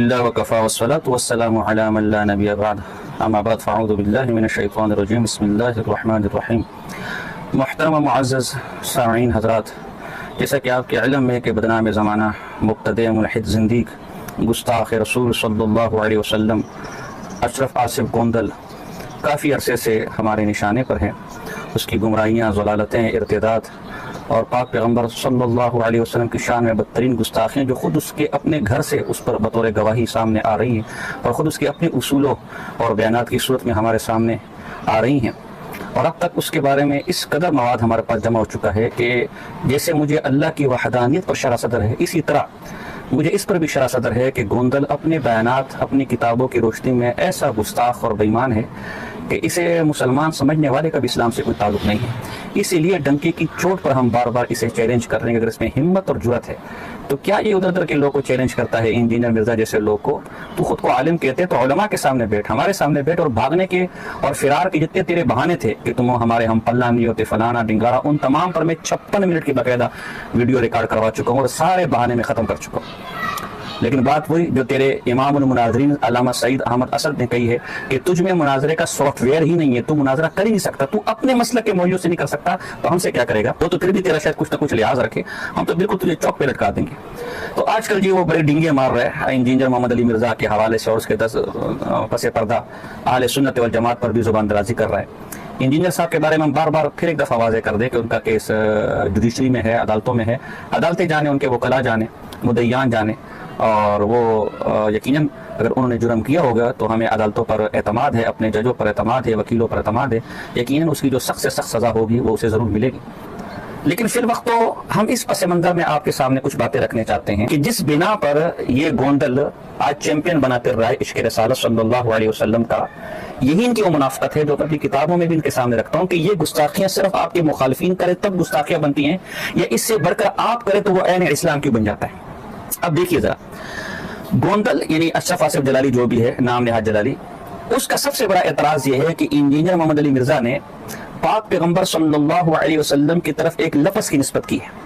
الحمدللہ وکفا والصلاة والسلام علی من لا نبی بعد اما بعد فاعوذ باللہ من الشیطان الرجیم بسم اللہ الرحمن الرحیم۔ محترم و معزز سامعین حضرات، جیسا کہ آپ کے علم میں کہ بدنام زمانہ مبتدع ملحد زندیق گستاخ رسول صلی اللہ علیہ وسلم اشرف آصف گوندل کافی عرصے سے ہمارے نشانے پر ہیں۔ اس کی گمراہیاں، ضلالتیں، ارتداد اور پاک پیغمبر صلی اللہ علیہ وسلم کی شان میں بدترین گستاخیاں جو خود اس کے اپنے گھر سے اس پر بطور گواہی سامنے آ رہی ہیں اور خود اس کے اپنے اصولوں اور بیانات کی صورت میں ہمارے سامنے آ رہی ہیں، اور اب تک اس کے بارے میں اس قدر مواد ہمارے پاس جمع ہو چکا ہے کہ جیسے مجھے اللہ کی وحدانیت پر شرح صدر ہے، اسی طرح مجھے اس پر بھی شرح صدر ہے کہ گوندل اپنے بیانات، اپنی کتابوں کی روشنی میں ایسا گستاخ اور بےایمان ہے کہ اسے مسلمان سمجھنے والے کا بھی اسلام سے کوئی تعلق نہیں ہے۔ اسی لیے ڈنکے کی چوٹ پر ہم بار بار اسے چیلنج کر رہے ہیں کہ اگر اس میں ہمت اور جرأت ہے تو کیا یہ ادھر ادھر کے لوگ کو چیلنج کرتا ہے، انجینئر مرزا جیسے لوگ کو؟ تو خود کو عالم کہتے تو علماء کے سامنے بیٹھ، ہمارے سامنے بیٹھ، اور بھاگنے کے اور فرار کے جتنے تیرے بہانے تھے کہ تم ہمارے ہم پلہ نہیں ہوتے فلانا ڈنگارا، ان تمام پر میں 56 منٹ کی باقاعدہ ویڈیو ریکارڈ کروا چکا ہوں اور سارے بہانے میں ختم کر چکا ہوں۔ لیکن بات وہی جو تیرے امام المناظرین علامہ سعید احمد اسد نے کہی ہے کہ تجھ میں مناظرے کا سافٹ ویئر ہی نہیں ہے، تو مناظرہ کر ہی نہیں سکتا، تو اپنے مسلک کے موضوع سے نہیں کر سکتا تو ہم سے کیا کرے گا؟ وہ تو پھر بھی تیرا شاید کچھ نہ کچھ لحاظ رکھے، ہم تو بالکل تجھے چوک پہ لٹکا دیں گے۔ تو آج کل جی وہ بڑے ڈنگے مار رہے ہیں انجینئر محمد علی مرزا کے حوالے سے، اور اس کے پس پردہ اہل سنت والجماعت پر بھی زبان درازی کر رہا ہے۔ انجینئر صاحب کے بارے میں ہم بار بار پھر ایک دفعہ واضح کر دیں کہ ان کا کیس جوڈیشری میں ہے، عدالتوں میں ہے، عدالتیں جانے، ان کے وکلاء جانے، مدعیان جانے، اور وہ یقیناً اگر انہوں نے جرم کیا ہوگا تو ہمیں عدالتوں پر اعتماد ہے، اپنے ججوں پر اعتماد ہے، وکیلوں پر اعتماد ہے، یقیناً اس کی جو سخت سے سخت سزا ہوگی وہ اسے ضرور ملے گی۔ لیکن فی الوقت تو ہم اس پس منظر میں آپ کے سامنے کچھ باتیں رکھنے چاہتے ہیں کہ جس بنا پر یہ گوندل آج چیمپئن بنا پھر رہا ہے عشق رسالت صلی اللہ علیہ وسلم کا، یہی ان کی وہ منافقت ہے جو اپنی کتابوں میں بھی ان کے سامنے رکھتا ہوں کہ یہ گستاخیاں صرف آپ کے مخالفین کرے تب گستاخیاں بنتی ہیں، یا اس سے بڑھ کر آپ کرے تو وہ عین اسلام کیوں بن جاتا ہے؟ اب دیکھیے ذرا، گوندل یعنی اشرف آصف جلالی جو بھی ہے، نام نہاد جلالی، اس کا سب سے بڑا اعتراض یہ ہے کہ انجینئر محمد علی مرزا نے پاک پیغمبر صلی اللہ علیہ وسلم کی طرف ایک لفظ کی نسبت کی ہے۔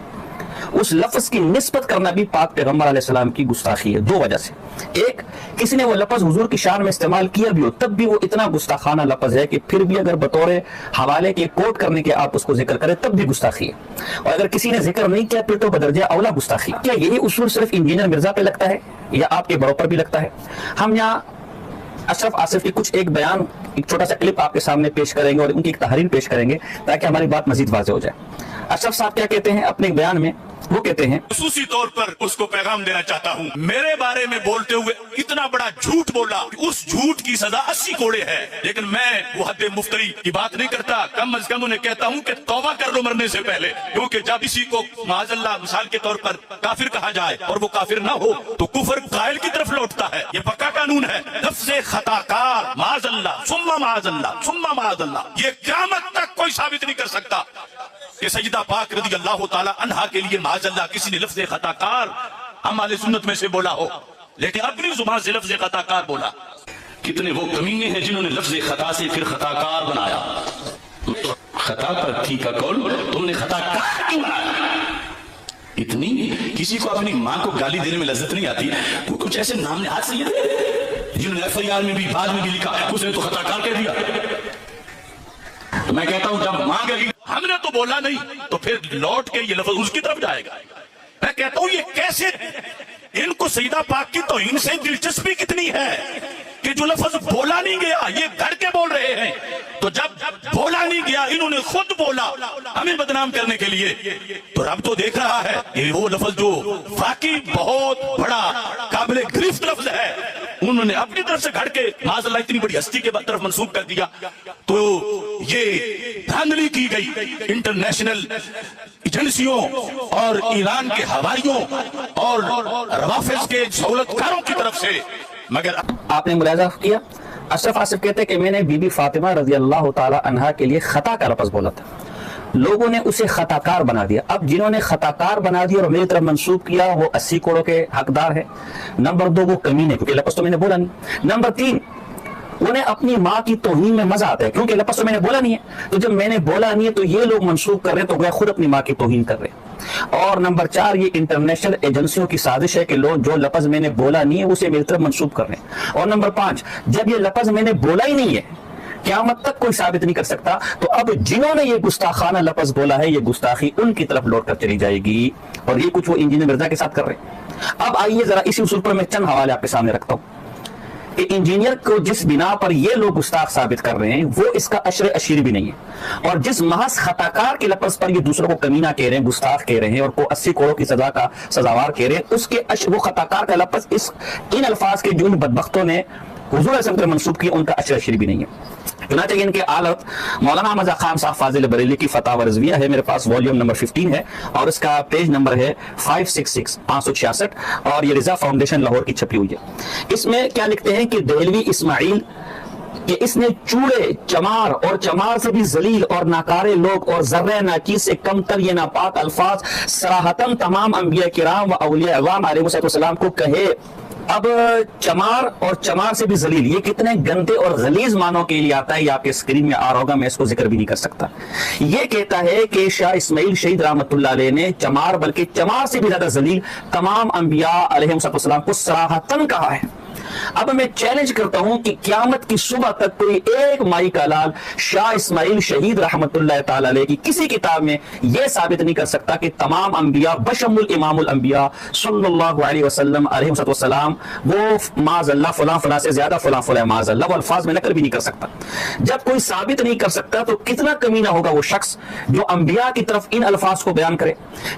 اس لفظ کی نسبت کرنا بھی پاک پیغمبر علیہ السلام کی گستاخی ہے، دو وجہ سے۔ ایک، کسی نے وہ لفظ حضور کی شان میں استعمال کیا بھی ہو تب بھی وہ اتنا گستاخانہ لفظ ہے کہ پھر بھی اگر بطور حوالے کے کوٹ کرنے کے آپ اس کو ذکر کریں تب بھی گستاخی ہے، اور اگر کسی نے ذکر نہیں کیا پھر تو بدرجہ اولا گستاخی۔ کیا یہی اصول صرف انجینئر مرزا پہ لگتا ہے یا آپ کے بڑوں پر بھی لگتا ہے؟ ہم یہاں اشرف آصف کی کچھ ایک بیان، ایک چھوٹا سا کلپ آپ کے سامنے پیش کریں گے اور ان کی ایک تحریر پیش کریں گے تاکہ ہماری بات مزید واضح ہو جائے۔ اشرف صاحب کیا کہتے ہیں اپنے بیان میں؟ وہ کہتے ہیں خصوصی طور پر اس کو پیغام دینا چاہتا ہوں، میرے بارے میں بولتے ہوئے اتنا بڑا جھوٹ بولا، اس جھوٹ کی سزا 80 کوڑے ہے، لیکن میں وہ حد مفتری کی بات نہیں کرتا، کم از کم انہیں کہتا ہوں کہ توبہ کر لو مرنے سے پہلے، کیونکہ جب کسی کو معاذ اللہ مثال کے طور پر کافر کہا جائے اور وہ کافر نہ ہو تو کفر قائل کی طرف لوٹتا ہے، یہ پکا قانون ہے۔ لفظ خطا کار معاذ اللہ ثم معاذ اللہ ثم معاذ اللہ، یہ قیامت تک کوئی ثابت نہیں کر سکتا کہ سیدہ پاک رضی اللہ تعالی عنہا کے لیے معاذ اللہ کسی نے لفظ خطا کار ہم اہل سنت میں سے بولا ہو، لیکن اپنی زبان سے لفظ خطا کار بولا۔ کتنے وہ کمینے ہیں جنہوں نے لفظ خطا سے پھر خطا کار بنایا۔ خطا پر ٹھیک ہے کون، تم نے خطا کار کیوں بنایا؟ اتنی کسی کو اپنی ماں کو گالی دینے میں لذت نہیں آتی، وہ کچھ ایسے نام نے ہاتھ سے یہ جنہوں نے FIR میں بھی بعد میں بھی لکھا اس نے تو خطا کار کہہ دیا۔ تو میں کہتا ہوں جب ماں گئی ہم نے تو بولا نہیں تو پھر لوٹ کے یہ لفظ اس کی طرف جائے گا۔ میں کہتا ہوں یہ کیسے، ان کو سیدہ پاک کی توہین سے دلچسپی کتنی ہے کہ جو لفظ بولا نہیں گیا یہ گھڑ کے بول رہے ہیں، تو جب بولا نہیں گیا انہوں نے خود بولا ہمیں بدنام کرنے کے لیے، تو رب تو دیکھ رہا ہے کہ وہ لفظ جو واقعی بہت بڑا قابل گرفت لفظ ہے انہوں نے اپنی طرف سے گھڑ کے معاذ اللہ اتنی بڑی ہستی کے طرف منسوب کر دیا۔ تو یہ دھاندلی کی گئی انٹرنیشنل ایجنسیوں اور ایران کے ہوائیوں اور روافظ کے سہولت کاروں کی طرف سے۔ مگر آپ نے ملاحظہ کیا اشرف آصف کہتے ہیں کہ میں نے بی بی فاطمہ رضی اللہ تعالی عنہا کے لیے خطا کا لفظ بولا تھا، لوگوں نے اسے خطا کار بنا دیا۔ اب جنہوں نے خطا کار بنا دیا اور میری طرف منسوب کیا وہ 80 کوڑوں کے حقدار ہے۔ نمبر 2 وہ کمینے، کیونکہ لفظ تو میں نے بولا نہیں۔ نمبر 3 انہیں اپنی ماں کی توہین میں مزہ آتا ہے، کیونکہ لفظ تو میں نے بولا نہیں ہے، تو جب میں نے بولا نہیں ہے تو یہ لوگ منسوب کر رہے ہیں تو وہ خود اپنی ماں کی توہین کر رہے ہیں۔ اور نمبر 4 یہ انٹرنیشنل ایجنسیوں کی سازش ہے کہ لوگ جو لفظ میں نے بولا نہیں ہے اسے میری طرف منسوب کر رہے ہیں. اور نمبر 5 جب یہ لفظ میں نے بولا ہی نہیں ہے قیامت تک کوئی ثابت نہیں کر سکتا تو اب جنہوں نے یہ گستاخانہ لفظ بولا ہے یہ گستاخی ان کی طرف لوٹ کر چلی جائے گی. اور یہ کچھ وہ انجینئر مرزا کے ساتھ کر رہے ہیں. اب آئیے ذرا اسی اصول پر میں چند حوالے آپ کے سامنے رکھتا ہوں کہ انجینئر کو جس بنا پر یہ لوگ گستاخ ثابت کر رہے ہیں وہ اس کا اشر اشیر بھی نہیں ہے، اور جس محض خطاکار کے لفظ پر یہ دوسروں کو کمینہ کہہ رہے ہیں، گستاخ کہہ رہے ہیں اور کو 80 کروڑ کی سزا کا سزاوار کہہ رہے ہیں، اس کے وہ خطاکار کا لفظ ان الفاظ کے جو ان بدبختوں نے حضور علیہ وسلم منسوب کیا ان کا اشر اشیر بھی نہیں ہے. چنانچہ ان کے آلت مولانا احمد خان صاحب فاضل بریلی کی فتاوی رضویہ ہے، میرے پاس والیوم نمبر 15 ہے اور اس کا پیج نمبر ہے 566 اور یہ رضا فاؤنڈیشن لاہور کی چھپی ہوئی ہے. اس میں کیا لکھتے ہیں کہ دہلوی اسماعیل کہ اس نے چوڑے، چمار اور چمار سے بھی ذلیل اور ناکارے لوگ اور ذرہ ناچیز سے کم تر یہ ناپاک الفاظ صراحتاً تمام انبیاء کرام و اولیاء اعظام علیہ السلام کو کہے. اب چمار اور چمار سے بھی ذلیل یہ کتنے گندے اور غلیظ معنوں کے لیے آتا ہے، یہ آپ کے اسکرین میں آ رہا ہوگا، میں اس کو ذکر بھی نہیں کر سکتا. یہ کہتا ہے کہ شاہ اسماعیل شہید رحمت اللہ علیہ نے چمار بلکہ چمار سے بھی زیادہ ذلیل تمام انبیاء علیہ السلام کو صراحتاً کہا ہے. اب میں چیلنج کرتا ہوں کہ قیامت کی صبح تک کوئی ایک مائی کا لال شاہ اسماعیل شہید رحمت اللہ تعالی علیہ کی کسی کتاب میں یہ ثابت نہیں کر سکتا کہ تمام انبیاء بشمول امام الانبیاء صلی اللہ علیہ وسلم علیہ السلام وہ معاذ اللہ فلاں فلاں سے زیادہ فلاں فلاں معاذ اللہ وہ الفاظ میں نقل بھی نہیں کر سکتا. جب کوئی ثابت نہیں کر سکتا تو کتنا کمینہ ہوگا وہ شخص جو انبیاء کی طرف ان الفاظ کو بیان کرے،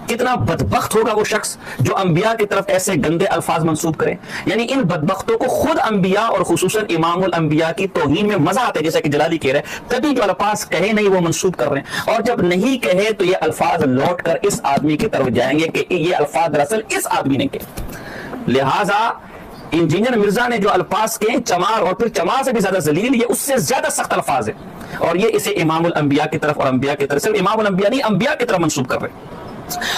کتنا بدبخت ہوگا وہ شخص جو انبیاء کی طرف ایسے گندے الفاظ منسوب کرے. یعنی ان بدبختوں کو خود انبیاء اور خصوصاً امام الانبیاء کی توہین میں مزہ آتا ہے، جیسا کہ جلالی کہہ رہے ہیں، تبھی جو الفاظ کہے نہیں وہ منسوب کر رہے ہیں، اور جب نہیں کہے تو یہ الفاظ لوٹ کر اس آدمی کی طرف جائیں گے کہ یہ الفاظ دراصل اس آدمی نے کہے. لہٰذا انجینئر مرزا نے جو الفاظ کہے چمار اور پھر چمار سے بھی زیادہ ذلیل، یہ اس سے زیادہ سخت الفاظ ہیں اور یہ اسے امام الانبیاء کی طرف اور انبیاء کی طرف، صرف امام الانبیاء نہیں انبیاء کی طرف منسوب کر رہے ہیں.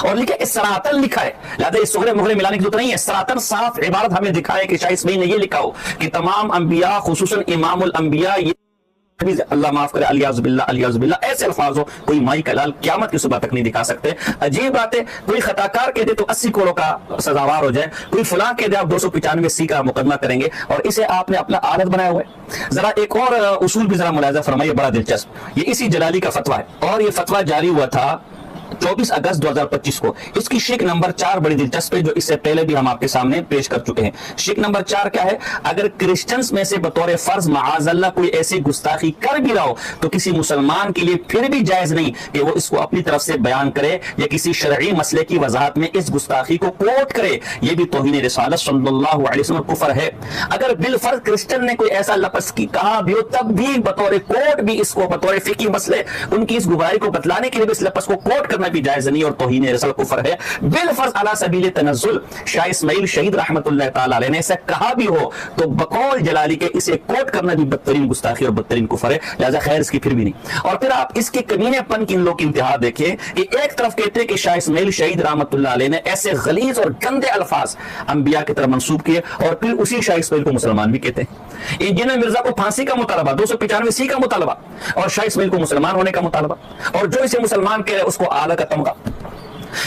اور لکھا اس سراتن لکھا ہے، لہذا اس صغرے مغرے ملانے کی ضرورت نہیں ہے. سراتن صاف عبارت ہمیں دکھائے کہ شاہ اسماعیل نے یہ لکھا ہو کہ تمام انبیاء خصوصاً امام الانبیاء، اللہ معاف کرے، الیاذ باللہ الیاذ باللہ، ایسے الفاظ ہو کوئی مائی کلال قیامت کی صبح تک نہیں دکھا سکتے. عجیب بات ہے، کوئی خطاکار کہہ دے تو 80 کروڑ کا سزاوار ہو جائے، کوئی فلاں کہہ دے آپ 295 کا مقدمہ کریں گے، اور اسے آپ نے اپنا عادت بنایا ہوا ہے. ذرا ایک اور اصول بھی ذرا ملاحظہ فرمائیے، بڑا دلچسپ، یہ اسی جلالی کا فتویٰ ہے اور یہ فتویٰ جاری ہوا تھا 24 اگست 2025 کو. اس کی شک نمبر 4 بڑی دلچسپ ہے جو اس سے پہلے بھی ہم آپ کے سامنے پیش کر چکے ہیں. شک نمبر 4 کیا ہے؟ اگر کرسچنز میں سے بطور فرض معاذ اللہ کوئی ایسی گستاخی کر بھی رہا ہو تو کسی مسلمان کے لیے پھر بھی جائز نہیں کہ وہ اس کو اپنی طرف سے بیان کرے یا کسی شرعی مسئلے کی وضاحت میں اس گستاخی کو کوٹ کرے. یہ بھی توہین رسالت صلی اللہ علیہ وسلم کفر ہے. اگر بالفرض کرسچن نے کوئی ایسا لفظ کی کہا بھی ہو تب بھی بطور کوٹ بھی اس کو بطور فقہی مسئلے ان کی اس گمراہی کو بتلانے کے لیے بھی اس لفظ کو کوٹ کرنا بھی جائز نہیں اور توہین رسالت کفر ہے. بالفرض علی سبیل تنزل شاہ اسماعیل شہید رحمت اللہ تعالی علیہ نے ایسا کہا بھی ہو تو بقول جلالی کے اسے کوٹ کرنا بھی بدترین گستاخی اور بدترین کفر ہے. لہذا خیر اس کی پھر بھی نہیں. اور پھر آپ اس کے کمینے پن کی ان لوگ کی انتہا دیکھیں کہ ایک طرف کہتے ہیں کہ شاہ اسماعیل شہید رحمت اللہ علیہ نے ایسے غلیظ اور گندے الفاظ انبیاء کی طرف منسوب کیے اور پھر اسی شاہ اسماعیل کو مسلمان بھی کہتے ہیں. انجینئر مرزا کو پھانسی کا مطالبہ، 295 کا مطالبہ، اور شاہ اسماعیل کو مسلمان ہونے کا مطالبہ، اور جو اسے مسلمان کہے اس کو اعلیٰ کا تمغہ.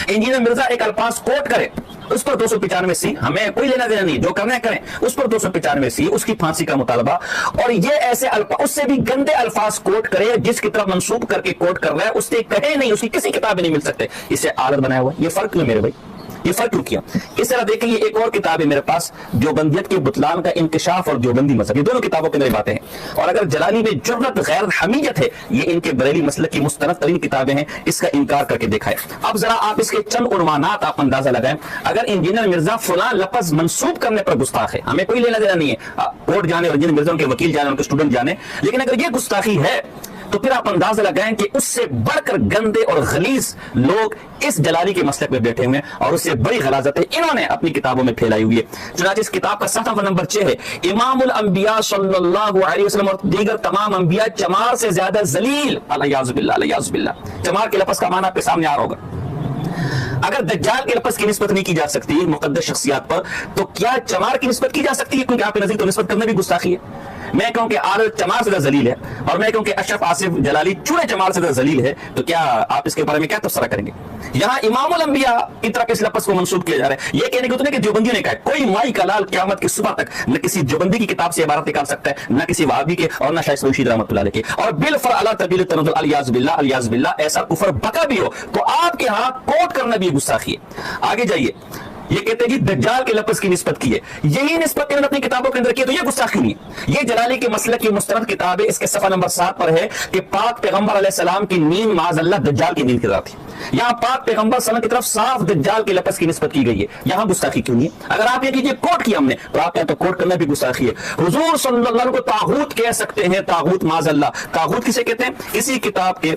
انجینئر مرزا ایک الفاظ کوٹ کرے اس پر 295 ہمیں کوئی لینا دینا نہیں، جو کرنا ہے کریں، اس پر 295 اس کی پھانسی کا مطالبہ. اور یہ ایسے اس سے بھی گندے الفاظ کوٹ کرے جس کی طرف منسوب کر کے کوٹ کر رہا ہے، اس سے کہے نہیں، اس کی کسی کتاب میں نہیں مل سکتے، اسے عادت بنایا ہوا. یہ فرق کیوں میرے بھائی، یہ فرق کیوں کیا؟ اس طرح دیکھیں یہ ایک اور کتاب ہے میرے پاس، دیوبندیت کے بطلان کا انکشاف اور دیوبندی مذہب، یہ دونوں کتابوں کے اندر باتیں ہیں. اور اگر جلالی میں جرت غیر حمیت ہے، یہ ان کے بریلی مسلک کی مستند ترین کتابیں ہیں، اس کا انکار کر کے دیکھا ہے. اب ذرا آپ اس کے چند عنوانات آپ اندازہ لگائیں. اگر انجینئر مرزا فلاں لفظ منسوب کرنے پر گستاخ ہے، ہمیں کوئی لینا دینا نہیں ہے، کورٹ جانے اور انجینئر مرزا ان کے وکیل جانے، ان کے اسٹوڈنٹ جانے، لیکن اگر یہ گستاخی ہے تو پھر آپ اندازہ لگائیں کہ اس سے بڑھ کر گندے اور غلیظ لوگ اس جلالی کے مسلک میں بیٹھے ہوئے ہیں اور اس سے بڑی غلاظتیں انہوں نے اپنی کتابوں میں پھیلائی ہوئی ہے. چنانچہ اس کتاب کا صفحہ نمبر 6 ہے، امام الانبیاء صلی اللہ علیہ وسلم اور دیگر تمام انبیاء چمار سے زیادہ ذلیل، الیاذ باللہ الیاذ باللہ. چمار کے لفظ کا معنی آپ کے سامنے آ رہا ہوگا. اگر دجال کے لفظ کی نسبت نہیں کی جا سکتی مقدس شخصیات پر تو کیا چمار کی نسبت کی جا سکتی ہے؟ کیونکہ آپ کے نزدیک تو نسبت کرنا بھی گستاخی ہے. میں کہوں کہ عادل چمار سے زیادہ ذلیل ہے اور میں کہوں کہ اشرف آصف جلالی چوڑے چمار سے زیادہ ذلیل ہے، تو کیا آپ اس کے بارے میں کیا تبصرہ کریں گے؟ یہاں امام الانبیاء کی طرف اس لفظ کو منسوب کیا جا رہا ہے، یہ کہنے کو تو نہیں کہ دیوبندیوں نے کہا ہے، کوئی مائی کا لال قیامت کی صبح تک نہ کسی دیوبندی کی کتاب سے عبارت نکال سکتا ہے، نہ کسی وہابی کے اور نہ شاہ رشید رحمۃ اللہ علیہ کے، اور بالفرع علی تبدیل التنزل الیاذ باللہ الیاذ باللہ، ایسا کفر بکا بھی ہو تو آپ کے ہاں کوٹ کرنا بھی گستاخی ہے۔ آگے جائیے، یہ کہتے ہیں کہ دجال کے لفظ کی نسبت کی ہے، یہی نسبت انہوں نے اپنی کتابوں کے اندر کی، تو یہ گستاخی نہیں ہے۔ یہ جلالی کے مسلک کی مستند کتاب ہے، اس کے صفحہ نمبر 7 پر ہے کہ پاک پیغمبر علیہ السلام کی نیند معاذ اللہ دجال کی نیند کی طرح تھی۔ یہاں پاک پیغمبر صلی اللہ علیہ وسلم کی طرف صاف دجال کے لفظ کی نسبت کی گئی ہے، یہاں گستاخی کیوں نہیں ہے؟ اگر آپ یہ کیجئے کوٹ کیا ہم نے، تو آپ کہتے تو کوٹ کرنا بھی گستاخی ہے۔ حضور صلی اللہ علیہ وسلم کو طاغوت کہہ سکتے ہیں، طاغوت معاذ اللہ۔ طاغوت کسے کہتے ہیں؟ اسی کتاب کے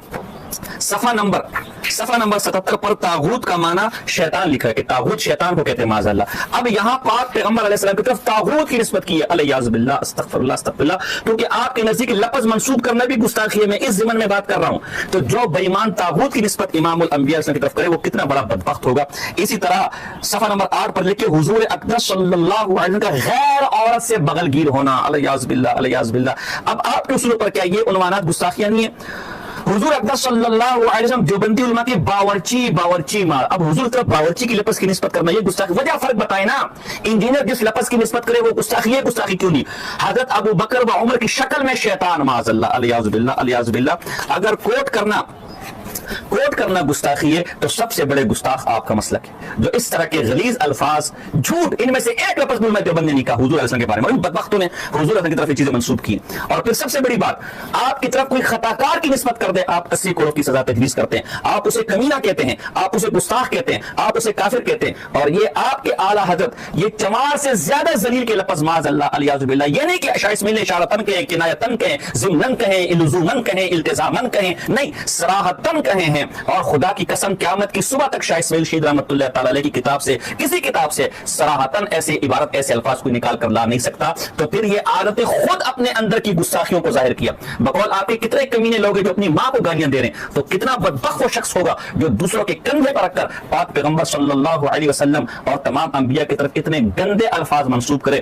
صفحہ نمبر 77 پر طاغوت کا معنی شیطان لکھا ہے کہ طاغوت شیطان کو کہتے ہیں معاذ اللہ۔ اب یہاں پاک پیغمبر علیہ السلام کی طرف طاغوت کی نسبت کی ہے، الیاذ باللہ، استغفر اللہ استغفر اللہ، کیونکہ آپ کے نزدیک لفظ منسوب کرنا بھی گستاخی ہے۔ میں اس ضمن میں بات کر رہا ہوں، تو جو بے ایمان طاغوت کی نسبت امام الانبیاء کی طرف کرے وہ کتنا بڑا بدبخت ہوگا۔ اسی طرح صفحہ نمبر 8 پر لکھے حضور اقدس صلی اللہ علیہ وسلم کا غیر عورت سے بغل گیر ہونا، الیاذ باللہ الیاذ باللہ۔ اب آپ کے اصول پر کیا یہ عنوانات گستاخیاں نہیں ہیں؟ حضور اقدس صلی اللہ علیہ وسلم دیوبندی علماء کی باورچی مار، اب حضور طرف باورچی کی لفظ کی نسبت کرنا یہ گستاخی، وجہ فرق بتائیں نا۔ انجینئر جس لفظ کی نسبت کرے وہ گستاخی ہے، گستاخی کیوں نہیں؟ حضرت ابو بکر و عمر کی شکل میں شیطان معاذ اللہ، الیاذ باللہ الیاذ باللہ۔ اگر کوٹ کرنا گستاخی ہے تو سب سے بڑے گستاخ آپ کا مسلک ہے، جو اس طرح کے غلیظ الفاظ، جھوٹ، ان میں سے ایک لفظ بھی میں دیوبند نے نہیں کہا حضور علیہ السلام کے بارے میں، ان بدبختوں نے حضور علیہ السلام کی طرف یہ چیزیں منسوب کی۔ اور پھر سب سے بڑی بات، آپ کی طرف کوئی خطا کار کی نسبت کر دے، آپ 80 کروڑ کی سزا تجویز کرتے ہیں، آپ اسے کمینہ کہتے ہیں، آپ اسے گستاخ کہتے ہیں، آپ اسے کافر کہتے ہیں، اور یہ آپ کے اعلیٰ حضرت یہ چمار سے زیادہ ذلیل کے لفظ معاذ اللہ الیاذ باللہ، یہ نہیں کہ شاہ اسماعیل نے اشارتن کہیں، کنایتن کہیں، ضمنن کہیں، لزومن کہیں، التزامن کہیں، نہیں، صراحتن کہیں ہیں۔ اور خدا کی قسم قیامت کی صبح تک شاہ اسماعیل شہید رحمۃ اللہ تعالی علیہ کی کتاب سے، کسی کتاب سے صراحتن ایسے عبارت، ایسے الفاظ کوئی نکال کر لا نہیں سکتا۔ تو پھر یہ عادت خود اپنے اندر کی گستاخیوں کو ظاہر کیا۔ بقول آپ کے کتنے کمینے لوگ ہیں جو اپنی ماں کو گالیاں دے رہے ہیں، تو کتنا بدبخت وہ شخص ہوگا جو دوسروں کے کندھے پر رکھ کر پاک پیغمبر صلی اللہ علیہ وسلم اور تمام انبیاء کی طرف اتنے گندے الفاظ منسوب کرے۔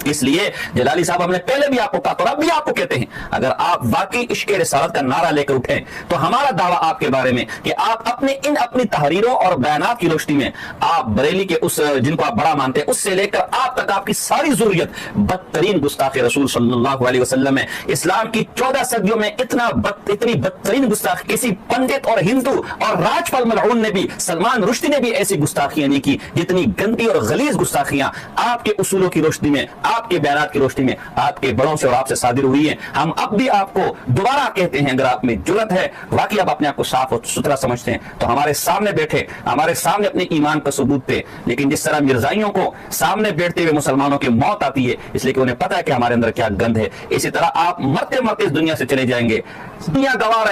اس لیے جلالی صاحب ہم نے پہلے بھی آپ کو کہا اور اب بھی آپ کو کہتے ہیں، اگر آپ واقعی عشق رسالت کا نعرہ لے کر اٹھیں تو ہمارا دعویٰ آپ کے بارے میں کہ آپ اپنی تحریروں اور بیانات کی روشنی میں آپ بریلی کے اس جن کو آپ بڑا مانتے ہیں اس سے لے کر آپ تک آپ کی ساری ضروریت بدترین گستاخ رسول صلی اللہ علیہ وسلم ہے۔ اسلام کی 14 صدیوں میں اتنی بدترین گستاخی کسی پنڈت اور ہندو اور راجپال ملعون نے بھی، سلمان رشدی نے بھی ایسی گستاخیاں نہیں کی جتنی گندی اور غلیظ گستاخیاں آپ کے اصولوں کی روشنی میں، آپ کے بیانات کی روشنی میں، آپ کے بڑوں سے اور آپ سے صادر ہوئی ہیں۔ ہم اب بھی آپ کو دوبارہ کہتے ہیں، اگر آپ میں جرت ہے، واقعی آپ اپنے آپ کو صاف اور ستھرا سمجھتے ہیں تو ہمارے سامنے بیٹھے، ہمارے سامنے اپنے ایمان کا ثبوت دے۔ لیکن جس طرح مرزائیوں کو سامنے بیٹھتے ہوئے مسلمانوں کی موت آتی ہے اس لیے کہ انہیں پتا ہے کہ ہمارے اندر کیا گند ہے، اسی طرح آپ مرتے مرتے اس دنیا سے چلے جائیں گے۔ دنیا گواہ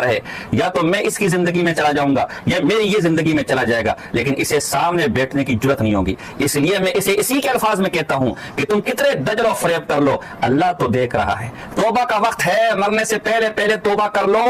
رہے، یا تو میں اس کی زندگی میں چلا جاؤں گا یا میری یہ زندگی میں چلا جائے گا، لیکن اسے سامنے بیٹھنے کی جرت نہیں ہوگی۔ اس لیے میں اسے اسی کے الفاظ میں کہتا ہوں کہ تم کتنے دجل و فریب کر لو، اللہ تو دیکھ رہا ہے۔ توبہ کا وقت ہے، مرنے سے پہلے توبہ کر لو،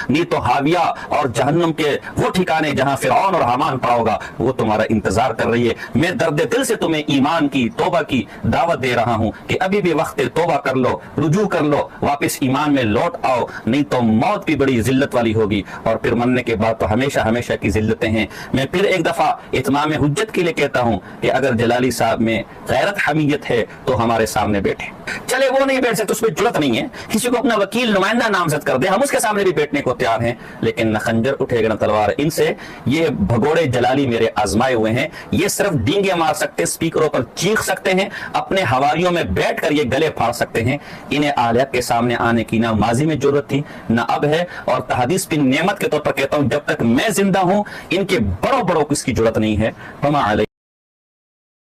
نہیں تو حاویہ اور جہنم کے وہ ٹھکانے جہاں فرعون اور حامان پڑا ہوگا وہ تمہارا انتظار کر رہی ہے۔ میں درد دل سے تمہیں ایمان کی، توبہ کی دعوت دے رہا ہوں کہ ابھی بھی وقت توبہ کر لو، رجوع کر لو، واپس ایمان میں لوٹ آؤ، نہیں تو موت بھی بڑی ذلت والی ہوگی، اور پھر مرنے کے بعد تو ہمیشہ کی ذلتیں ہیں۔ میں پھر ایک دفعہ اتمام حجت کے لیے کہتا ہوں کہ اگر جلالی صاحب میں غیرت حمیت ہے تو ہمارے سامنے بیٹھے، چلے وہ نہیں بیٹھ سکتے، اس پہ جرت نہیں ہے، کسی کو اپنا وکیل نمائندہ نامزد کر دے، ہم اس کے سامنے بھی بیٹھنے کو تیار ہیں، لیکن نہ خنجر اٹھے گا نہ تلوار۔ ان سے یہ بھگوڑے جلالی میرے آزمائے ہوئے ہیں، یہ صرف ڈینگے مار سکتے، اسپیکروں پر چیخ سکتے ہیں، اپنے حواریوں میں بیٹھ کر یہ گلے پھاڑ سکتے ہیں۔ انہیں اہل حق کے سامنے آنے کی نہ ماضی میں ضرورت تھی نہ اب ہے، اور تحدیث پہ نعمت کے طور پر کہتا ہوں جب تک میں زندہ ہوں ان کے بڑوں کو اس کی ضرورت نہیں ہے۔